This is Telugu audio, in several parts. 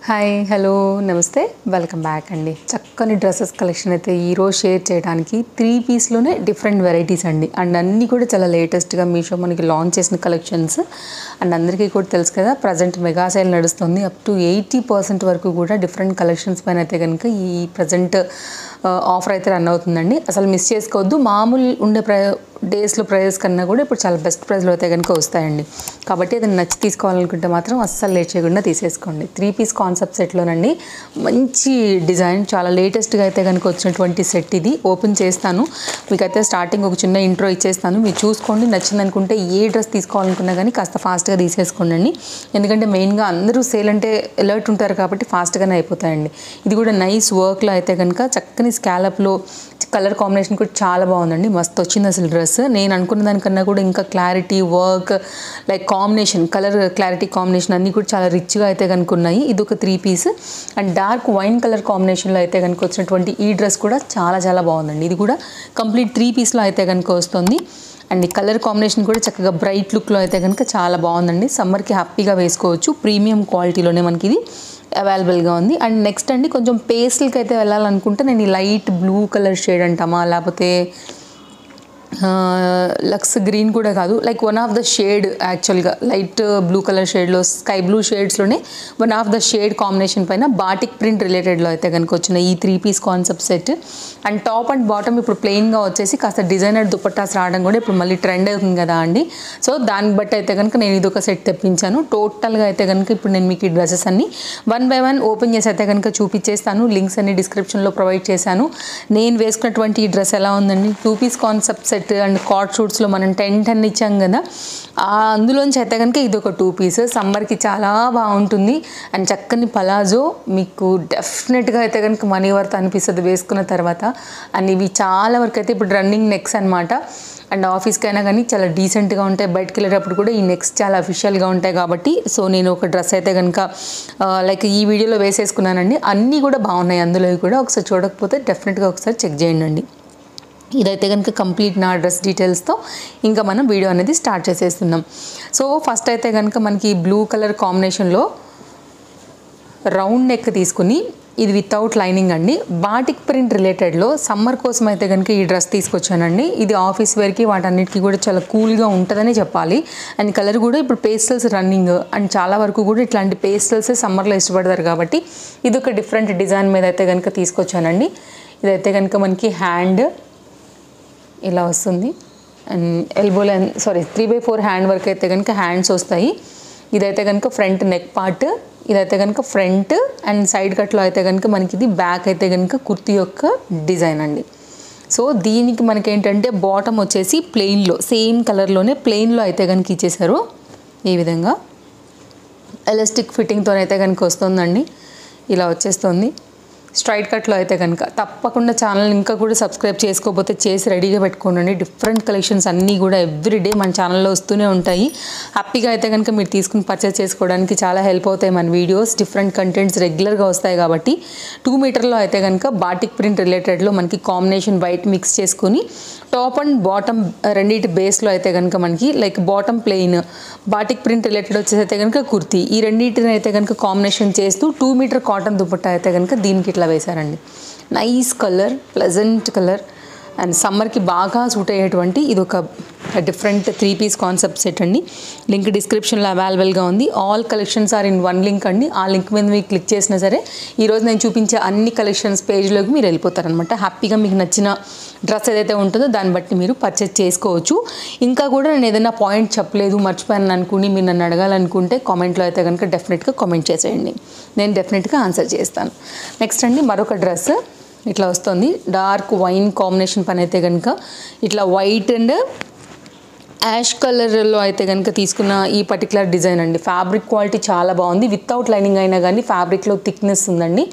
హాయ్ హలో నమస్తే వెల్కమ్ బ్యాక్ అండి. చక్కని డ్రెస్సెస్ కలెక్షన్ అయితే ఈరోజు షేర్ చేయడానికి 3 పీస్లోనే డిఫరెంట్ వెరైటీస్ అండి. అండ్ అన్నీ కూడా చాలా లేటెస్ట్గా మీషో మనకి లాంచ్ చేసిన కలెక్షన్స్. అండ్ అందరికీ కూడా తెలుసు కదా, ప్రజెంట్ మెగా సేల్ నడుస్తుంది. అప్ టు 80% వరకు కూడా డిఫరెంట్ కలెక్షన్స్ పైన అయితే కనుక ఈ ప్రజెంట్ ఆఫర్ అయితే రన్ అవుతుందండి. అసలు మిస్ చేసుకోవద్దు. మామూలు ఉండే డేస్లో ప్రైజెస్ కన్నా కూడా ఇప్పుడు చాలా బెస్ట్ ప్రైస్లో అయితే కనుక వస్తాయండి. కాబట్టి అది నచ్చి తీసుకోవాలనుకుంటే మాత్రం అస్సలు లేట్ చేయకుండా తీసేసుకోండి. 3 పీస్ కాన్సెప్ట్ సెట్లోనండి మంచి డిజైన్, చాలా లేటెస్ట్గా అయితే కనుక వచ్చినటువంటి సెట్ ఇది. ఓపెన్ చేస్తాను, మీకైతే స్టార్టింగ్ ఒక చిన్న ఇంట్రో ఇచ్చేస్తాను, మీరు చూసుకోండి. నచ్చింది అనుకుంటే ఏ డ్రెస్ తీసుకోవాలనుకున్నా కానీ కాస్త ఫాస్ట్గా తీసేసుకోండి. ఎందుకంటే మెయిన్గా అందరూ సేల్ అంటే అలర్ట్ ఉంటారు కాబట్టి ఫాస్ట్గానే అయిపోతాయండి. ఇది కూడా నైస్ వర్క్లో అయితే కనుక చక్కని స్కాలప్లో కలర్ కాంబినేషన్ కూడా చాలా బాగుందండి. మస్తు వచ్చింది అసలు డ్రెస్. నేను అనుకున్న దానికన్నా కూడా ఇంకా clarity work like combination, colour clarity combination అన్నీ కూడా చాలా రిచ్గా అయితే కనుక ఉన్నాయి. ఇది ఒక 3 piece and dark wine colour కాంబినేషన్లో అయితే కనుక వచ్చినటువంటి ఈ డ్రెస్ కూడా చాలా చాలా బాగుందండి. ఇది కూడా కంప్లీట్ 3 పీస్లో అయితే కనుక వస్తుంది. అండ్ ఈ కలర్ కాంబినేషన్ కూడా చక్కగా బ్రైట్ లుక్లో అయితే కనుక చాలా బాగుందండి. సమ్మర్కి హ్యాపీగా వేసుకోవచ్చు. ప్రీమియం క్వాలిటీలోనే మనకి ఇది అవైలబుల్గా ఉంది. అండ్ నెక్స్ట్ అండి, కొంచెం పేస్టల్కి అయితే వెళ్ళాలనుకుంటే నేను ఈ లైట్ బ్లూ కలర్ షేడ్ అంటామా, లేకపోతే లక్స్ గ్రీన్ కూడా కాదు, like one of the shade, యాక్చువల్గా లైట్ బ్లూ కలర్ షేడ్లో స్కై బ్లూ షేడ్స్లోనే one of the shade combination పైన బాటిక్ ప్రింట్ రిలేటెడ్లో అయితే కనుక వచ్చిన ఈ 3 piece concept set. And top and bottom ఇప్పుడు ప్లెయిన్గా వచ్చేసి కాస్త డిజైనర్ దుపట్టాస్ రావడం కూడా ఇప్పుడు మళ్ళీ ట్రెండ్ అవుతుంది కదా అండి. సో దాన్ని బట్టి అయితే కనుక నేను ఇది ఒక సెట్ తెప్పించాను. టోటల్గా అయితే కనుక ఇప్పుడు నేను మీకు ఈ డ్రెస్సెస్ అన్ని 1 by 1 ఓపెన్ చేసి అయితే కనుక చూపించేస్తాను. లింక్స్ అన్ని డిస్క్రిప్షన్లో ప్రొవైడ్ చేశాను. నేను వేసుకున్నటువంటి ఈ డ్రెస్ ఎలా ఉందండి, 2 piece concept set and cord షూట్స్లో మనం 10 ఇచ్చాం కదా, అందులోంచి అయితే కనుక ఇది ఒక 2 పీస్. సమ్మర్కి చాలా బాగుంటుంది. అండ్ చక్కని పలాజో మీకు డెఫినెట్గా అయితే కనుక మనీ వర్త్ అనిపిస్తుంది వేసుకున్న తర్వాత. అండ్ ఇవి చాలా వరకు అయితే ఇప్పుడు రన్నింగ్ నెక్స్ అనమాట. అండ్ ఆఫీస్కి అయినా కానీ చాలా డీసెంట్గా ఉంటాయి. బయటకు వెళ్ళేటప్పుడు కూడా ఈ నెక్స్ట్ చాలా అఫీషియల్గా ఉంటాయి కాబట్టి సో నేను ఒక డ్రెస్ అయితే కనుక లైక్ ఈ వీడియోలో వేసేసుకున్నానండి. అన్నీ కూడా బాగున్నాయి. అందులో కూడా ఒకసారి చూడకపోతే డెఫినెట్గా ఒకసారి చెక్ చేయండి. ఇదైతే కనుక కంప్లీట్ నా డ్రెస్ డీటెయిల్స్తో ఇంకా మనం వీడియో అనేది స్టార్ట్ చేసేస్తున్నాం. సో ఫస్ట్ అయితే కనుక మనకి బ్లూ కలర్ కాంబినేషన్లో రౌండ్ నెక్ తీసుకుని, ఇది వితౌట్ లైనింగ్ అండి, బాటిక్ ప్రింట్ రిలేటెడ్లో సమ్మర్ కోసం అయితే కనుక ఈ డ్రెస్ తీసుకొచ్చానండి. ఇది ఆఫీస్ వేర్కి వాటన్నిటికీ కూడా చాలా కూల్గా ఉంటుందని చెప్పాలి. అండ్ కలర్ కూడా ఇప్పుడు పేస్టల్స్ రన్నింగ్, అండ్ చాలా వరకు కూడా ఇట్లాంటి పేస్టల్సే సమ్మర్లో ఇష్టపడతారు కాబట్టి ఇది ఒక డిఫరెంట్ డిజైన్ మీద అయితే కనుక తీసుకొచ్చానండి. ఇదైతే కనుక మనకి హ్యాండ్ ఇలా వస్తుంది. అండ్ ఎల్బో లైన్ 3/4 హ్యాండ్ వరకు అయితే కనుక హ్యాండ్స్ వస్తాయి. ఇదైతే కనుక ఫ్రంట్ నెక్ పార్ట్, ఇదైతే కనుక ఫ్రంట్ అండ్ సైడ్ కట్లో అయితే కనుక మనకి ఇది బ్యాక్ అయితే కనుక కుర్తీ యొక్క డిజైన్ అండి. సో దీనికి మనకి ఏంటంటే బాటమ్ వచ్చేసి ప్లెయిన్లో సేమ్ కలర్లోనే ప్లెయిన్లో అయితే కనుక ఇచ్చేసారు. ఈ విధంగా ఎలాస్టిక్ ఫిట్టింగ్తో అయితే కనుక వస్తుందండి. ఇలా వచ్చేస్తుంది. స్ట్రైట్ కట్లో అయితే కనుక తప్పకుండా ఛానల్ ఇంకా కూడా సబ్స్క్రైబ్ చేసుకోకపోతే చేసి రెడీగా పెట్టుకోండి. డిఫరెంట్ కలెక్షన్స్ అన్నీ కూడా ఎవ్రీడే మన ఛానల్లో వస్తూనే ఉంటాయి. హ్యాపీగా అయితే కనుక మీరు తీసుకుని పర్చేస్ చేసుకోవడానికి చాలా హెల్ప్ అవుతాయి మన వీడియోస్. డిఫరెంట్ కంటెంట్స్ రెగ్యులర్గా వస్తాయి కాబట్టి 2 మీటర్లో అయితే కనుక బాటిక్ ప్రింట్ రిలేటెడ్లో మనకి కాంబినేషన్ వైట్ మిక్స్ చేసుకుని టాప్ అండ్ బాటమ్ రెండింటి బేస్లో అయితే కనుక మనకి like bottom plain, batik print related వచ్చేసి అయితే కనుక కుర్తీ, ఈ రెండింటిని అయితే కనుక కాంబినేషన్ చేస్తూ 2 మీటర్ కాటన్ దుపట్టా అయితే కనుక దీనికి ఇట్లా వేశారండి. Nice colour, pleasant colour and సమ్మర్కి బాగా సూట్ అయ్యేటువంటి ఇది ఒక డిఫరెంట్ 3 పీస్ కాన్సెప్ట్ సెట్ అండి. లింక్ డిస్క్రిప్షన్లో అవైలబుల్గా ఉంది. All collections are in 1 link అండి. ఆ లింక్ మీద మీరు క్లిక్ చేసినా సరే ఈరోజు నేను చూపించే అన్ని కలెక్షన్స్ పేజ్లోకి మీరు వెళ్ళిపోతారనమాట. హ్యాపీగా మీకు నచ్చిన డ్రెస్ ఏదైతే ఉంటుందో దాన్ని బట్టి మీరు పర్చేస్ చేసుకోవచ్చు. ఇంకా కూడా నేను ఏదైనా పాయింట్ చెప్పలేదు, మర్చిపోయాను అనుకుని మీరు నన్ను అడగాలనుకుంటే కామెంట్లో అయితే కనుక డెఫినెట్గా కామెంట్ చేసేయండి. నేను డెఫినెట్గా ఆన్సర్ చేస్తాను. నెక్స్ట్ అండి, మరొక డ్రెస్ ఇట్లా వస్తుంది. డార్క్ వైన్ కాంబినేషన్ పని అయితే కనుక ఇట్లా వైట్ అండ్ యాష్ కలర్లో అయితే కనుక తీసుకున్న ఈ పర్టికులర్ డిజైన్ అండి. ఫ్యాబ్రిక్ క్వాలిటీ చాలా బాగుంది. వితౌట్ లైనింగ్ అయినా కానీ ఫ్యాబ్రిక్లో థిక్నెస్ ఉందండి.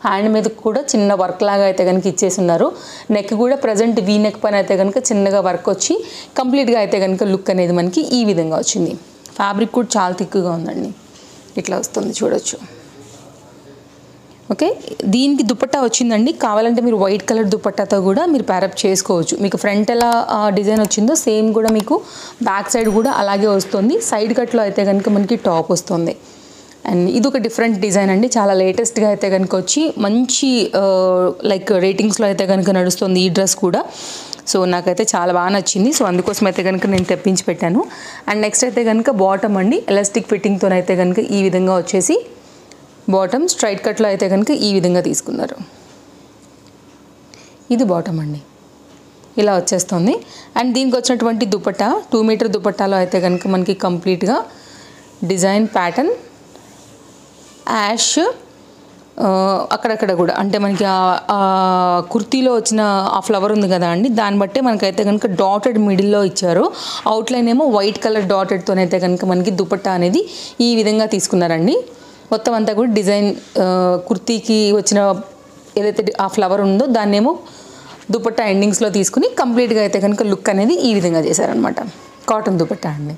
హ్యాండ్ మీద కూడా చిన్న వర్క్ లాగా అయితే కనుక ఇచ్చేస్తున్నారు. నెక్ కూడా ప్రజెంట్ వీ నెక్ పైన అయితే కనుక చిన్నగా వర్క్ వచ్చి కంప్లీట్గా అయితే కనుక లుక్ అనేది మనకి ఈ విధంగా వచ్చింది. ఫ్యాబ్రిక్ కూడా చాలా థిక్గా ఉందండి. ఇట్లా వస్తుంది, చూడొచ్చు. ఓకే, దీనికి దుపట్టా వచ్చిందండి. కావాలంటే మీరు వైట్ కలర్ దుపట్టాతో కూడా మీరు ప్యారప్ చేసుకోవచ్చు. మీకు ఫ్రంట్ ఎలా డిజైన్ వచ్చిందో సేమ్ కూడా మీకు బ్యాక్ సైడ్ కూడా అలాగే వస్తుంది. సైడ్ కట్లో అయితే కనుక మనకి టాప్ వస్తుంది. అండ్ ఇది ఒక డిఫరెంట్ డిజైన్ అండి, చాలా లేటెస్ట్గా అయితే కనుక వచ్చి మంచి లైక్ రేటింగ్స్లో అయితే కనుక నడుస్తుంది ఈ డ్రెస్ కూడా. సో నాకైతే చాలా బాగా నచ్చింది. సో అందుకోసం అయితే కనుక నేను తెప్పించి పెట్టాను. అండ్ నెక్స్ట్ అయితే కనుక బాటమ్ అండి, ఎలాస్టిక్ ఫిట్టింగ్తో అయితే కనుక ఈ విధంగా వచ్చేసి బాటమ్ స్ట్రైట్ కట్లో అయితే కనుక ఈ విధంగా తీసుకున్నారు. ఇది బాటమ్ అండి, ఇలా వచ్చేస్తుంది. అండ్ దీనికి వచ్చినటువంటి దుపట్టా 2 మీటర్ దుపట్టాలో అయితే కనుక మనకి కంప్లీట్గా డిజైన్ ప్యాటర్న్ యాష్ అక్కడక్కడ కూడా అంటే మనకి కుర్తీలో వచ్చిన ఆ ఫ్లవర్ ఉంది కదా అండి, దాన్ని బట్టే మనకైతే కనుక డాటెడ్ మిడిల్లో ఇచ్చారు. అవుట్లైన్ ఏమో వైట్ కలర్ డాటెడ్తోనైతే కనుక మనకి దుపట్టా అనేది ఈ విధంగా తీసుకున్నారండి. మొత్తం అంతా కూడా డిజైన్ కుర్తీకి వచ్చిన ఏదైతే ఆ ఫ్లవర్ ఉందో దాన్నేమో దుపట్టా ఎండింగ్స్లో తీసుకుని కంప్లీట్గా అయితే కనుక లుక్ అనేది ఈ విధంగా చేశారనమాట. కాటన్ దుపట్టా అండి,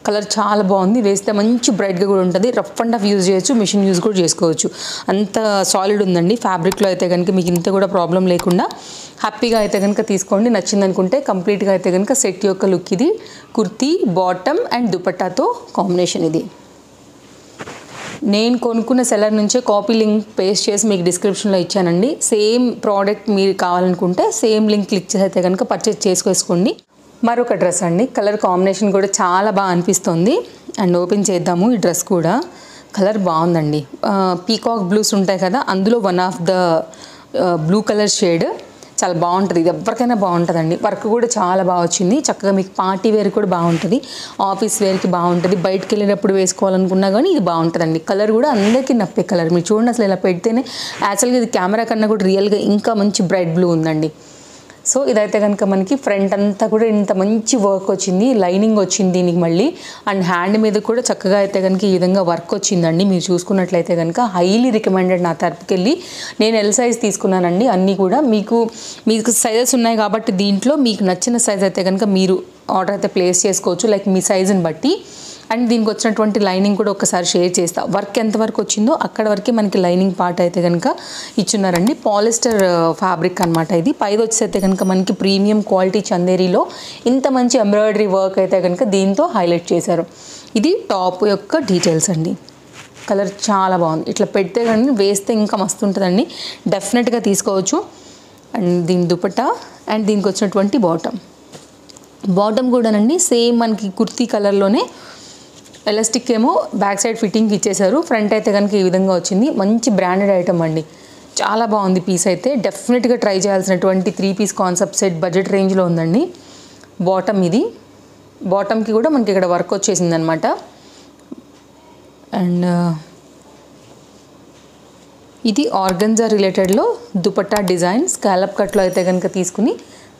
కలర్ చాలా బాగుంది, వేస్తే మంచి బ్రైట్గా కూడా ఉంటుంది. రఫ్ అండ్ టఫ్ యూజ్ చేయొచ్చు, మిషన్ యూజ్ కూడా చేసుకోవచ్చు, అంత సాలిడ్ ఉందండి. ఫ్యాబ్రిక్లో అయితే కనుక మీకు ఇంత కూడా ప్రాబ్లం లేకుండా హ్యాపీగా అయితే కనుక తీసుకోండి. నచ్చింది అనుకుంటే కంప్లీట్గా అయితే కనుక సెట్ యొక్క లుక్ ఇది. కుర్తీ, బాటమ్ అండ్ దుపట్టాతో కాంబినేషన్ ఇది. నేను కొనుక్కున్న సెల్లర్ నుంచే కాపీ లింక్ పేస్ట్ చేసి మీకు డిస్క్రిప్షన్లో ఇచ్చానండి. సేమ్ ప్రోడక్ట్ మీరు కావాలనుకుంటే సేమ్ లింక్ క్లిక్ చేసి అయితే కనుక పర్చేస్ చేసుకోండి. మరొక డ్రెస్ అండి, కలర్ కాంబినేషన్ కూడా చాలా బాగా అనిపిస్తుంది. అండ్ ఓపెన్ చేద్దాము. ఈ డ్రెస్ కూడా కలర్ బాగుందండి. పీకాక్ బ్లూస్ ఉంటాయి కదా, అందులో one of the blue colour shade చాలా బాగుంటుంది. ఇది ఎవరికైనా బాగుంటుందండి. వర్క్ కూడా చాలా బాగా వచ్చింది. చక్కగా మీకు పార్టీ వేర్ కూడా బాగుంటుంది, ఆఫీస్ వేర్కి బాగుంటుంది, బయటకు వెళ్ళేటప్పుడు వేసుకోవాలనుకున్నా కానీ ఇది బాగుంటుందండి. కలర్ కూడా అందరికీ నప్పే కలర్. మీరు చూడండి, అసలు ఇలా పెడితేనే యాక్చువల్గా ఇది కెమెరా కన్నా కూడా రియల్గా ఇంకా మంచి బ్రైట్ బ్లూ ఉందండి. సో ఇదైతే కనుక మనకి ఫ్రంట్ అంతా కూడా ఇంత మంచి వర్క్ వచ్చింది, లైనింగ్ వచ్చింది దీనికి మళ్ళీ. అండ్ హ్యాండ్ మీద కూడా చక్కగా అయితే కనుక ఈ విధంగా వర్క్ వచ్చిందండి. మీరు చూసుకున్నట్లయితే కనుక హైలీ రికమెండెడ్. నా తరపుకి వెళ్ళి నేను ఎల్ సైజ్ తీసుకున్నానండి. అన్నీ కూడా మీకు సైజెస్ ఉన్నాయి కాబట్టి దీంట్లో మీకు నచ్చిన సైజ్ అయితే కనుక మీరు ఆర్డర్ అయితే ప్లేస్ చేసుకోవచ్చు, లైక్ మీ సైజుని బట్టి. అండ్ దీనికి వచ్చినటువంటి లైనింగ్ కూడా ఒకసారి షేర్ చేస్తా. వర్క్ ఎంతవరకు వచ్చిందో అక్కడ వరకే మనకి లైనింగ్ పార్ట్ అయితే కనుక ఇచ్చున్నారండి. పాలిస్టర్ ఫ్యాబ్రిక్ అనమాట ఇది. పైది వచ్చేసి అయితే కనుక మనకి ప్రీమియం క్వాలిటీ చందేరీలో ఇంత మంచి ఎంబ్రాయిడరీ వర్క్ అయితే కనుక దీంతో హైలైట్ చేశారు. ఇది టాప్ యొక్క డీటెయిల్స్ అండి. కలర్ చాలా బాగుంది. ఇట్లా పెడితే కానీ వేస్తే ఇంకా మస్తు ఉంటుందండి, డెఫినెట్గా తీసుకోవచ్చు. అండ్ దీని దుపట్టా అండ్ దీనికి వచ్చినటువంటి బాటమ్ కూడానండి సేమ్ మనకి కుర్తీ కలర్లోనే ఎలాస్టిక్ ఏమో బ్యాక్ సైడ్ ఫిట్టింగ్ ఇచ్చేసారు. ఫ్రంట్ అయితే కనుక ఈ విధంగా వచ్చింది. మంచి బ్రాండెడ్ ఐటమ్ అండి, చాలా బాగుంది పీస్ అయితే. డెఫినెట్గా ట్రై చేయాల్సినటువంటి 3 పీస్ కాన్సెప్ట్ సెట్ బడ్జెట్ రేంజ్లో ఉందండి. బాటమ్ ఇది, బాటమ్కి కూడా మనకి ఇక్కడ వర్క్ వచ్చేసింది అనమాట. అండ్ ఇది ఆర్గన్జా రిలేటెడ్లో దుపట్టా డిజైన్ స్కాలప్ కట్లో అయితే కనుక తీసుకుని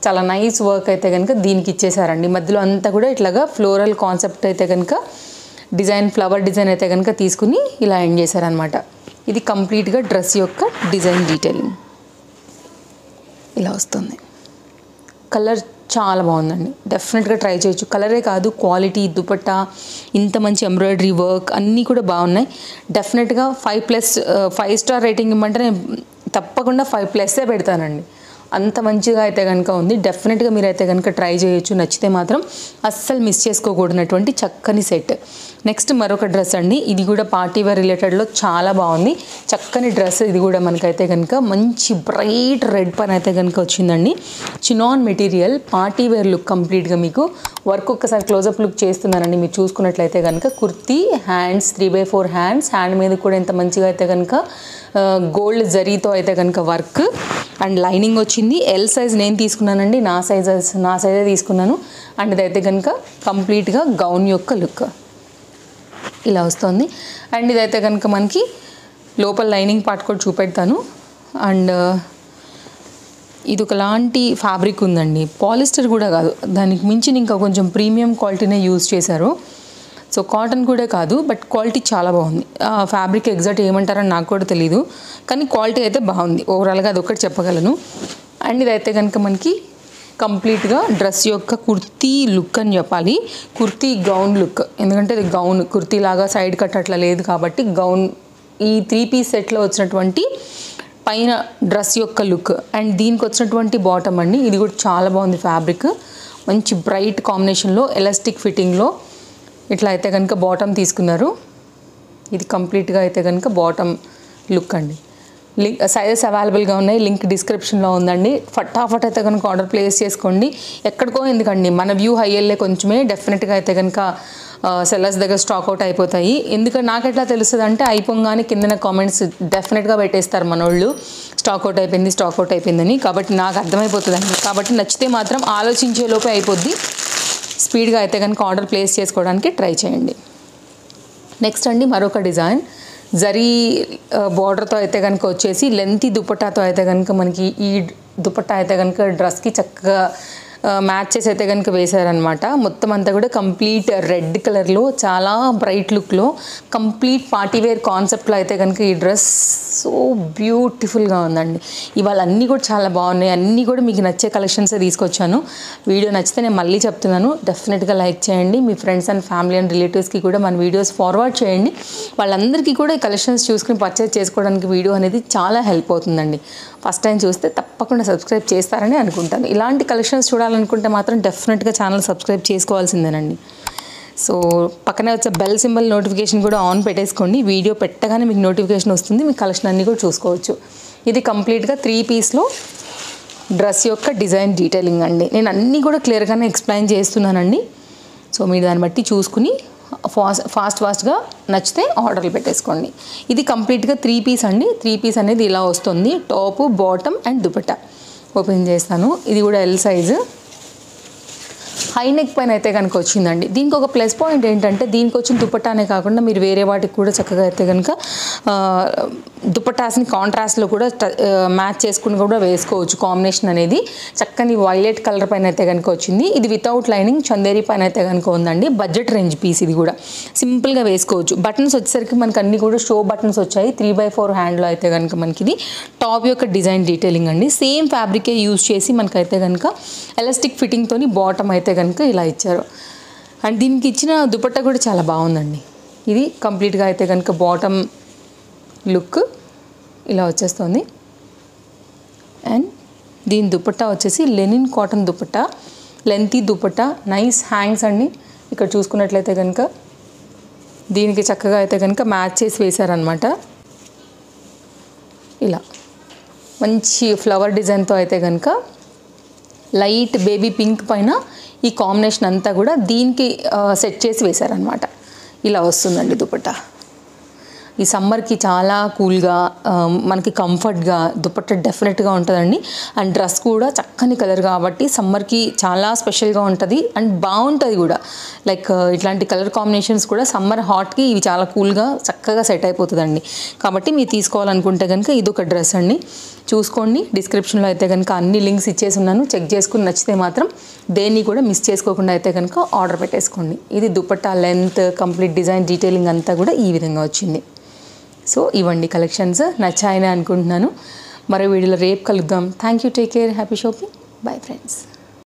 చాలా నైస్ వర్క్ అయితే కనుక దీనికి ఇచ్చేసారండి. మధ్యలో అంతా కూడా ఇట్లాగా ఫ్లోరల్ కాన్సెప్ట్ అయితే కనుక డిజైన్, ఫ్లవర్ డిజైన్ అయితే కనుక తీసుకుని ఇలా ఎండ్ చేశారనమాట. ఇది కంప్లీట్గా డ్రెస్ యొక్క డిజైన్ డీటెయిలింగ్ ఇలా వస్తుంది. కలర్ చాలా బాగుందండి, డెఫినెట్గా ట్రై చేయొచ్చు. కలరే కాదు, క్వాలిటీ, దుపట్టా, ఇంత మంచి ఎంబ్రాయిడరీ వర్క్ అన్నీ కూడా బాగున్నాయి. డెఫినెట్గా 5 స్టార్ రేటింగ్ ఇవ్వమంటే నేను తప్పకుండా 5+ పెడతానండి. అంత మంచిగా అయితే కనుక ఉంది. డెఫినెట్గా మీరైతే కనుక ట్రై చేయొచ్చు. నచ్చితే మాత్రం అస్సలు మిస్ చేసుకోకూడనటువంటి చక్కని సెట్. నెక్స్ట్ మరొక డ్రెస్ అండి, ఇది కూడా పార్టీ వేర్ రిలేటెడ్లో చాలా బాగుంది. చక్కని డ్రెస్ ఇది కూడా మనకైతే కనుక మంచి బ్రైట్ రెడ్ పని అయితే కనుక వచ్చిందండి. చినాన్ మెటీరియల్, పార్టీ వేర్ లుక్ కంప్లీట్గా మీకు వర్క్ ఒక్కసారి క్లోజప్ లుక్ చేస్తున్నానండి. మీరు చూసుకున్నట్లయితే కనుక కుర్తీ, హ్యాండ్స్ 3/4 హ్యాండ్స్, హ్యాండ్ మీద కూడా ఎంత మంచిగా అయితే కనుక గోల్డ్ జరీతో అయితే కనుక వర్క్ అండ్ లైనింగ్ వచ్చింది. ఎల్ సైజ్ నేను తీసుకున్నానండి, నా సైజే తీసుకున్నాను. అండ్ ఇదైతే కనుక కంప్లీట్గా గౌన్ యొక్క లుక్ ఇలా వస్తుంది. అండ్ ఇదైతే కనుక మనకి లోపల లైనింగ్ పార్ట్ కూడా చూపెడతాను. అండ్ ఇది ఒకలాంటి ఫ్యాబ్రిక్ ఉందండి, పాలిస్టర్ కూడా కాదు, దానికి మించి ఇంకా కొంచెం ప్రీమియం క్వాలిటీనే యూజ్ చేశారు. సో కాటన్ కూడా కాదు, బట్ క్వాలిటీ చాలా బాగుంది. ఫ్యాబ్రిక్ ఎగ్జాక్ట్ ఏమంటారని నాకు కూడా తెలీదు, కానీ క్వాలిటీ అయితే బాగుంది. ఓవరాల్గా అది ఒకటి చెప్పగలను. అండ్ ఇదైతే కనుక మనకి కంప్లీట్గా డ్రెస్ యొక్క కుర్తీ లుక్ అని చెప్పాలి. కుర్తీ గౌన్ లుక్, ఎందుకంటే ఇది గౌన్, కుర్తీ లాగా సైడ్ కట్ అట్లా లేదు కాబట్టి గౌన్. ఈ 3 పీస్ సెట్లో వచ్చినటువంటి పైన డ్రెస్ యొక్క లుక్ అండ్ దీనికి వచ్చినటువంటి బాటమ్ అండి, ఇది కూడా చాలా బాగుంది. ఫ్యాబ్రిక్ మంచి బ్రైట్ కాంబినేషన్లో ఎలాస్టిక్ ఫిట్టింగ్లో ఇట్లా అయితే కనుక బాటమ్ తీసుకున్నారు. ఇది కంప్లీట్గా అయితే కనుక బాటమ్ లుక్ అండి. లింక్ సైజెస్ అవైలబుల్గా ఉన్నాయి, లింక్ డిస్క్రిప్షన్లో ఉందండి. ఫటాఫట్ అయితే కనుక ఆర్డర్ ప్లేస్ చేసుకోండి. ఎక్కడికో ఎందుకండి, మన వ్యూ హై వెళ్ళే కొంచెమే డెఫినెట్గా అయితే కనుక సెల్లర్స్ దగ్గర స్టాక్ అవుట్ అయిపోతాయి. ఎందుకంటే నాకు ఎట్లా తెలుస్తుంది అంటే అయిపోగానే కిందన కామెంట్స్ డెఫినెట్గా పెట్టేస్తారు మనోళ్ళు, స్టాక్ అవుట్ అయిపోయిందని. కాబట్టి నాకు అర్థమైపోతుందండి. కాబట్టి నచ్చితే మాత్రం ఆలోచించే లోపే అయిపోద్ది. స్పీడ్గా అయితే కనుక ఆర్డర్ ప్లేస్ చేసుకోవడానికి ట్రై చేయండి. నెక్స్ట్ అండి మరొక డిజైన్ జరీ బార్డర్తో అయితే కనుక వచ్చేసి లెంతీ దుపట్టాతో అయితే కనుక మనకి ఈ దుపట్టా అయితే కనుక డ్రెస్కి చక్కగా మ్యాచ్ చేసి అయితే కనుక వేశారనమాట. మొత్తం అంతా కూడా కంప్లీట్ రెడ్ కలర్లో చాలా బ్రైట్ లుక్లో కంప్లీట్ పార్టీవేర్ కాన్సెప్ట్లో అయితే కనుక ఈ డ్రెస్ సో బ్యూటిఫుల్గా ఉందండి. ఇవాళ అన్నీ కూడా చాలా బాగున్నాయి, అన్నీ కూడా మీకు నచ్చే కలెక్షన్సే తీసుకొచ్చాను. వీడియో నచ్చితే నేను మళ్ళీ చెప్తున్నాను, డెఫినెట్గా లైక్ చేయండి. మీ ఫ్రెండ్స్ అండ్ ఫ్యామిలీ అండ్ రిలేటివ్స్కి కూడా మన వీడియోస్ ఫార్వర్డ్ చేయండి. వాళ్ళందరికీ కూడా ఈ కలెక్షన్స్ చూసుకుని పర్చేస్ చేసుకోవడానికి వీడియో అనేది చాలా హెల్ప్ అవుతుందండి. ఫస్ట్ టైం చూస్తే తప్పకుండా సబ్స్క్రైబ్ చేస్తారని అనుకుంటాను. ఇలాంటి కలెక్షన్స్ చూడాలనుకుంటే మాత్రం డెఫినెట్గా ఛానల్ సబ్స్క్రైబ్ చేసుకోవాల్సిందేనండి. సో పక్కనే వచ్చే బెల్ సింబల్ నోటిఫికేషన్ కూడా ఆన్ పెట్టేసుకోండి. వీడియో పెట్టగానే మీకు నోటిఫికేషన్ వస్తుంది, మీ కలెక్షన్ అన్నీ కూడా చూసుకోవచ్చు. ఇది కంప్లీట్గా 3 పీస్లో డ్రెస్ యొక్క డిజైన్ డీటెయిలింగ్ అండి. నేను అన్నీ కూడా క్లియర్గానే ఎక్స్ప్లెయిన్ చేస్తున్నానండి. సో మీరు దాన్ని బట్టి చూసుకుని ఫాస్ట్గా నచ్చితే ఆర్డర్లు పెట్టేసుకోండి. ఇది కంప్లీట్గా 3 పీస్ అండి. 3 పీస్ అనేది ఇలా వస్తుంది, top bottom and dupatta. Open చేస్తాను. ఇది కూడా ఎల్ సైజు, హై నెక్ పైన అయితే కనుక వచ్చిందండి. దీనికి ఒక ప్లస్ పాయింట్ ఏంటంటే దీనికి వచ్చిన దుపట్టానే కాకుండా మీరు వేరే వాటికి కూడా చక్కగా అయితే కనుక దుపట్టాస్ని కాంట్రాస్ట్లో కూడా మ్యాచ్ చేసుకుని కూడా వేసుకోవచ్చు. కాంబినేషన్ అనేది చక్కని వైలెట్ కలర్ పైన అయితే కనుక వచ్చింది. ఇది వితౌట్ లైనింగ్ చందేరి పైన అయితే కనుక ఉందండి. బడ్జెట్ రేంజ్ పీస్ ఇది కూడా సింపుల్గా వేసుకోవచ్చు. బటన్స్ వచ్చేసరికి మనకి అన్ని కూడా షో బటన్స్ వచ్చాయి. 3/4 హ్యాండ్లో అయితే కనుక మనకి ఇది టాప్ యొక్క డిజైన్ డీటెయిలింగ్ అండి. సేమ్ ఫ్యాబ్రికే యూజ్ చేసి మనకైతే కనుక ఎలాస్టిక్ ఫిట్టింగ్తోని బాటమ్ అయితే కనుక ఇలా ఇచ్చారు. అండ్ దీనికి ఇచ్చిన దుపట్టా కూడా చాలా బాగుందండి. ఇది కంప్లీట్గా అయితే కనుక బాటమ్ లుక్ ఇలా వచ్చేస్తుంది. అండ్ దీని దుపట్టా వచ్చేసి linen cotton dupatta, lengthy dupatta, nice hangs అండి. ఇక్కడ చూసుకున్నట్లయితే కనుక దీనికి చక్కగా అయితే కనుక మ్యాచ్ చేసి వేశారనమాట. ఇలా మంచి ఫ్లవర్ డిజైన్తో అయితే కనుక లైట్ బేబీ పింక్ పైన ఈ కాంబినేషన్ అంతా కూడా దీనికి సెట్ చేసి వేశారనమాట. ఇలా వస్తుందండి దుపట్టా. ఈ సమ్మర్కి చాలా కూల్గా మనకి కంఫర్ట్గా దుపట్టా డెఫినెట్గా ఉంటుందండి. అండ్ డ్రెస్ కూడా చక్కని కలర్ కాబట్టి సమ్మర్కి చాలా స్పెషల్గా ఉంటుంది అండ్ బాగుంటుంది కూడా. లైక్ ఇట్లాంటి కలర్ కాంబినేషన్స్ కూడా సమ్మర్ హాట్కి ఇవి చాలా కూల్గా చక్కగా సెట్ అయిపోతుందండి. కాబట్టి మీరు తీసుకోవాలనుకుంటే కనుక ఇది ఒక డ్రెస్ అండి. చూసుకోండి, డిస్క్రిప్షన్లో అయితే కనుక అన్ని లింక్స్ ఇచ్చేసి ఉన్నాను. చెక్ చేసుకుని నచ్చితే మాత్రం దేన్ని కూడా మిస్ చేసుకోకుండా అయితే కనుక ఆర్డర్ పెట్టేసుకోండి. ఇది dupatta length complete design detailing అంతా కూడా ఈ విధంగా వచ్చింది. సో ఇవ్వండి కలెక్షన్స్, నచ్చాయని అనుకుంటున్నాను. మరో వీడియోలో రేపు కలుద్దాం. Thank you, take care, happy shopping, bye friends.